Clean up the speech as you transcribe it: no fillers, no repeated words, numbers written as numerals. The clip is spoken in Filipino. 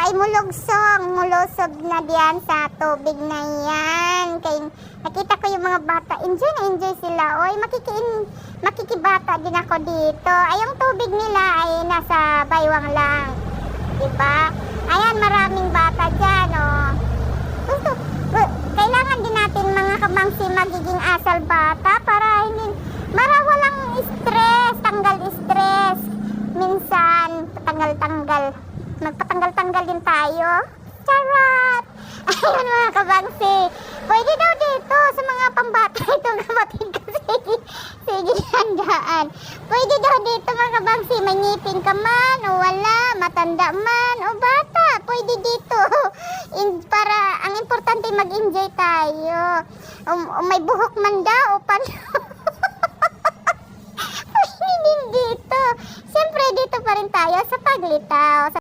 ay mulusog na diyan sa tubig na yan. Kaya nakita ko yung mga bata, enjoy na enjoy sila. Oy, makikibata din ako dito. Ay, yung tubig nila ay nasa baywang lang. Diba? Ayan, maraming bata dyan, oh. Kailangan din natin mga kabangsi magiging asal bata para walang stress, tanggal stress. Minsan, magpatanggal-tanggal din tayo. Charot! Ayun mga kabangsi, pwede daw dito sa mga pambata itong kapatid ko. Sige, handaan. Pwede daw dito mga kabangsi, may ngipin ka man o wala, matanda man o bata, pwede dito. Para ang importante mag-enjoy tayo. May buhok man daw o pwede din dito. Siyempre dito pa rin tayo sa paglitaw.